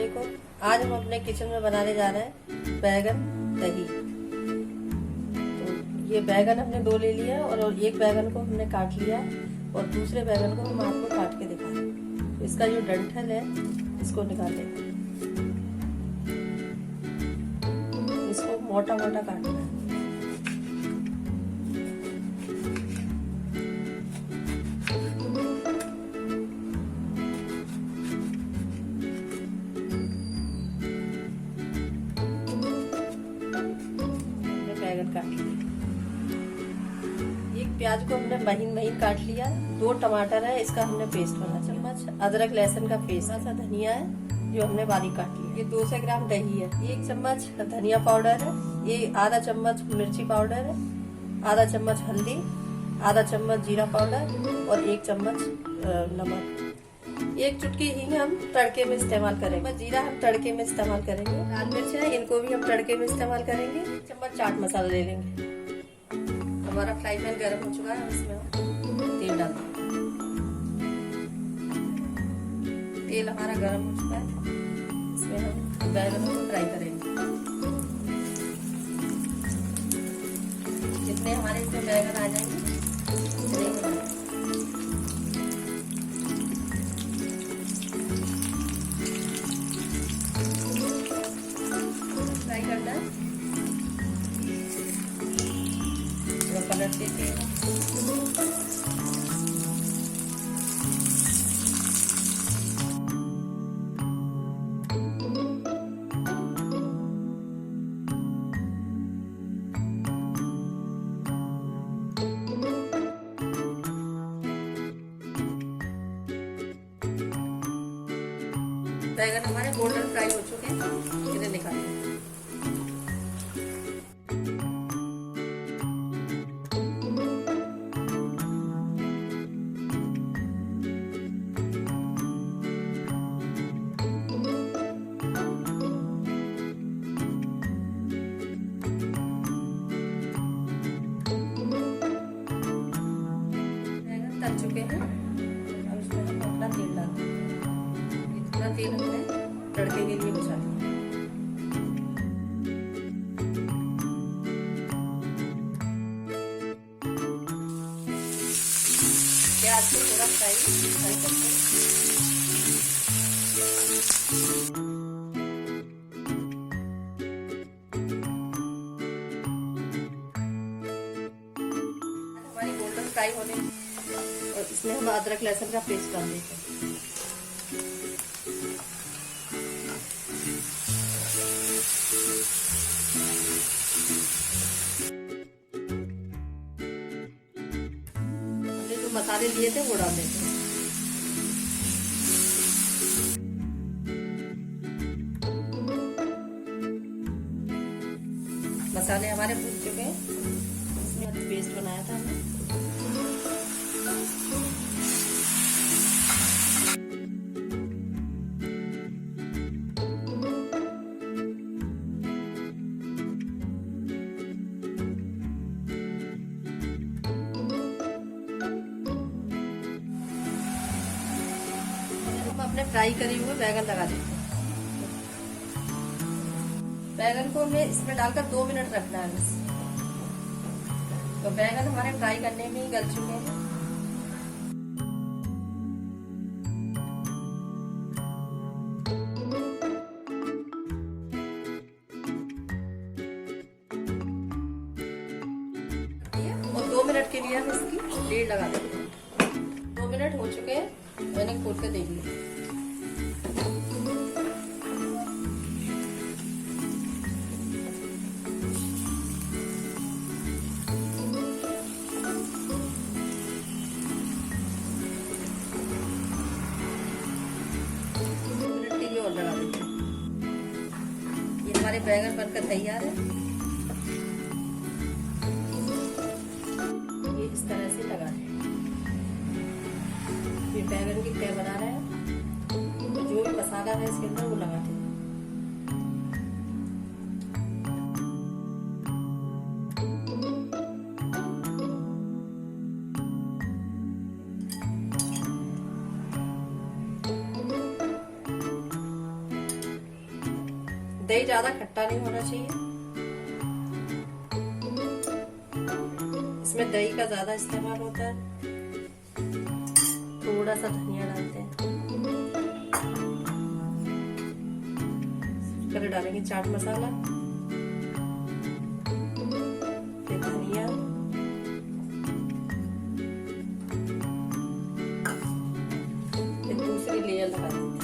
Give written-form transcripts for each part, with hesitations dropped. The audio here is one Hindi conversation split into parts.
वालेकुम। आज हम अपने किचन में बनाने जा रहे हैं बैगन दही। तो ये बैगन हमने 2 ले लिया और एक बैगन को हमने काट लिया और दूसरे बैगन को हम आपको काट के दिखा रहे हैं। तो इसका जो डंठल है इसको निकालेंगे, इसको मोटा मोटा काटना है। बैगन काट लिया, एक प्याज को हमने महीन महीन काट लिया, 2 टमाटर है, इसका हमने पेस्ट बना, चम्मच अदरक लहसुन का पेस्ट, सा धनिया है जो हमने बारीक काट लिया, ये 200 ग्राम दही है, 1 चम्मच धनिया पाउडर है, ये आधा चम्मच मिर्ची पाउडर है, आधा चम्मच हल्दी, आधा चम्मच जीरा पाउडर और 1 चम्मच नमक। 1 चुटकी हींग हम तड़के में इस्तेमाल करेंगे, जीरा हम तड़के में इस्तेमाल करेंगे, लाल मिर्च है इनको भी हम तड़के में इस्तेमाल करेंगे। 1 चम्मच चाट मसाला ले लेंगे। हमारा फ्राई पैन गर्म हो चुका है, इसमें तेल डाल देंगे। तेल हमारा गर्म हो चुका है, इसमें हम बैगन को फ्राई करेंगे। जितने हमारे इसमें बैगन आ जाएंगे उतने फ्राई करना है, पलट देते हैं। बैगन हमारे गोल्डन फ्राई हो चुके हैं, इन्हें निकालें। तल चुके हैं, अब इसमें हम अपना तेल डाल देंगे। इतना तेल हमने तड़के के लिए बचा दिया। प्याज को थोड़ा फ्राई करते हैं। हमारी गोल्डन फ्राई होने और इसमें हम अदरक लहसुन का पेस्ट डाल देते हैं। हमने जो मसाले लिए थे वो डाल देते हैं। मसाले हमारे भून चुके हैं, इसमें पेस्ट बनाया था हमने। अपने फ्राई करे हुए बैगन लगा देते हैं। बैगन को हमें इसमें डालकर 2 मिनट रखना है बस। तो बैगन हमारे फ्राई करने में ही गल चुके हैं। और 2 मिनट के लिए हम इसकी लीड लगा देते हैं। 2 मिनट हो चुके हैं, मैंने खोल के देख लिया। और लगा देते हैं। ये हमारे बैगन बनकर तैयार है। ये इस तरह से लगा दें। ये बैगन की तय बना रहे हैं, तो जो भी मसाला है इसके अंदर वो लगा दें। दही ज्यादा खट्टा नहीं होना चाहिए, इसमें दही का ज्यादा इस्तेमाल होता है। थोड़ा सा धनिया डालते हैं, फिर डालेंगे चाट मसाला, फिर धनिया, फिर दूसरी लेयर लगा देते हैं।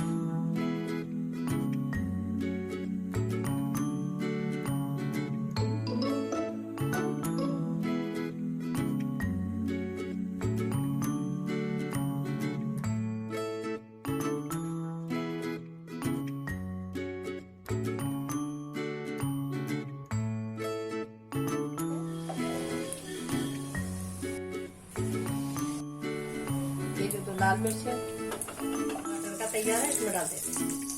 ये जो लाल मिर्च है टमाटर का तैयार है, इसमें डाल देते हैं।